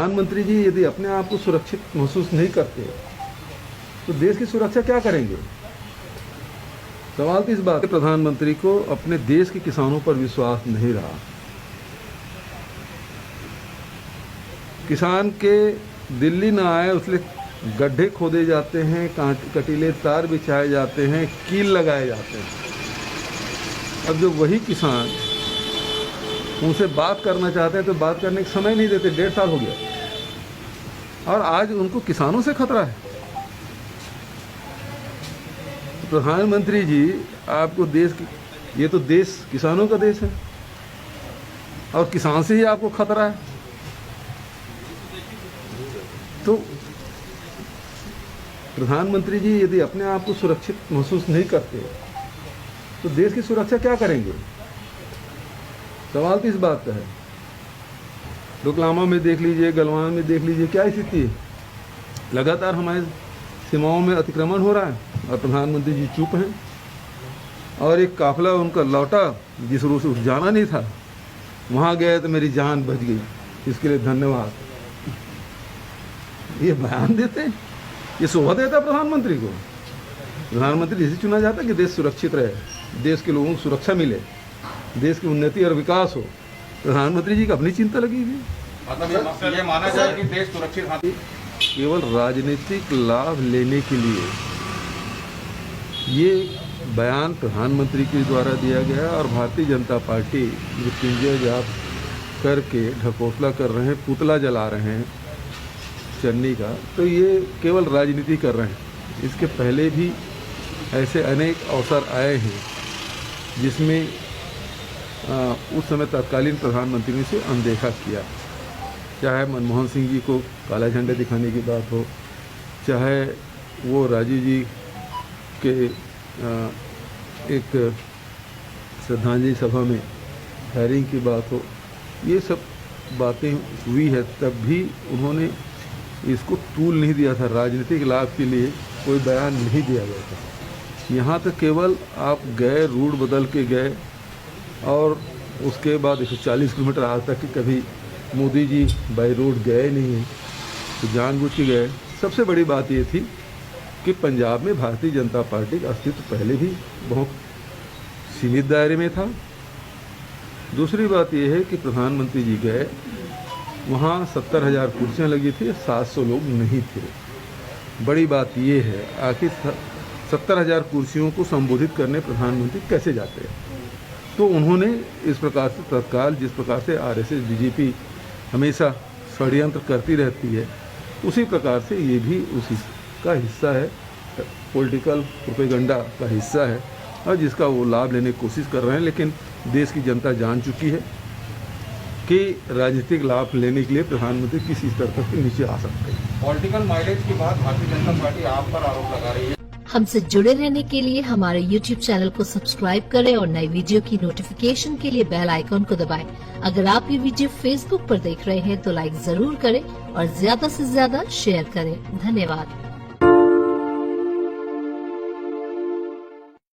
प्रधानमंत्री जी यदि अपने आप को सुरक्षित महसूस नहीं करते तो देश की सुरक्षा क्या करेंगे? सवाल तो इस बात है, प्रधानमंत्री को अपने देश के किसानों पर विश्वास नहीं रहा। किसान के दिल्ली ना आए उसलिए गड्ढे खोदे जाते हैं, कटीले तार बिछाए जाते हैं, कील लगाए जाते हैं। अब जो वही किसान उनसे बात करना चाहते हैं तो बात करने का समय नहीं देते। 1.5 साल हो गया और आज उनको किसानों से खतरा है। प्रधानमंत्री जी आपको ये तो देश किसानों का देश है और किसान से ही आपको खतरा है। तो प्रधानमंत्री जी यदि अपने आप को सुरक्षित महसूस नहीं करते तो देश की सुरक्षा क्या करेंगे? सवाल तो इस बात का है। डोकलामा में देख लीजिए, गलवान में देख लीजिए, क्या स्थिति है। लगातार हमारे सीमाओं में अतिक्रमण हो रहा है और प्रधानमंत्री जी चुप हैं। और एक काफिला उनका लौटा जिस रूप से जाना नहीं था, वहाँ गए तो मेरी जान बच गई, इसके लिए धन्यवाद। ये बयान देते हैं, ये शोभा देता है प्रधानमंत्री को। प्रधानमंत्री इसे चुना जाता है कि देश सुरक्षित रहे, देश के लोगों को सुरक्षा मिले, देश की उन्नति और विकास हो। प्रधानमंत्री जी की अपनी चिंता लगी हुई। मतलब ये माना जाए कि देश सुरक्षित है। केवल राजनीतिक लाभ लेने के लिए ये बयान प्रधानमंत्री के द्वारा दिया गया और भारतीय जनता पार्टी मृत्युंजय जाप करके ढकोसला कर रहे हैं, पुतला जला रहे हैं चन्नी का, तो ये केवल राजनीति कर रहे हैं। इसके पहले भी ऐसे अनेक अवसर आए हैं जिसमें उस समय तत्कालीन प्रधानमंत्री ने इसे अनदेखा किया। चाहे मनमोहन सिंह जी को काला झंडा दिखाने की बात हो, चाहे वो राजीव जी के एक श्रद्धांजलि सभा में फायरिंग की बात हो, ये सब बातें हुई है। तब भी उन्होंने इसको तूल नहीं दिया था। राजनीतिक लाभ के लिए कोई बयान नहीं दिया गया था। यहाँ तक केवल आप गए, रूट बदल के गए और उसके बाद 140 किलोमीटर आज तक कि कभी मोदी जी बाई रोड गए नहीं हैं, तो जानबूझ के गए। सबसे बड़ी बात ये थी कि पंजाब में भारतीय जनता पार्टी का अस्तित्व पहले भी बहुत सीमित दायरे में था। दूसरी बात यह है कि प्रधानमंत्री जी गए, वहाँ 70,000 कुर्सियाँ लगी थी, 700 लोग नहीं थे। बड़ी बात ये है, आखिर 70,000 कुर्सियों को संबोधित करने प्रधानमंत्री कैसे जाते हैं? तो उन्होंने इस प्रकार से तत्काल, जिस प्रकार से आरएसएस बीजेपी हमेशा षड्यंत्र करती रहती है, उसी प्रकार से ये भी उसी का हिस्सा है, पॉलिटिकल प्रोपेगेंडा का हिस्सा है और जिसका वो लाभ लेने की कोशिश कर रहे हैं। लेकिन देश की जनता जान चुकी है कि राजनीतिक लाभ लेने के लिए प्रधानमंत्री किसी स्तर तक नीचे आ सकते हैं। पॉलिटिकल माइलेज की बात भारतीय जनता पार्टी आप पर आरोप लगा रही है। हमसे जुड़े रहने के लिए हमारे YouTube चैनल को सब्सक्राइब करें और नई वीडियो की नोटिफिकेशन के लिए बेल आइकॉन को दबाएं। अगर आप ये वीडियो Facebook पर देख रहे हैं तो लाइक जरूर करें और ज्यादा से ज्यादा शेयर करें। धन्यवाद।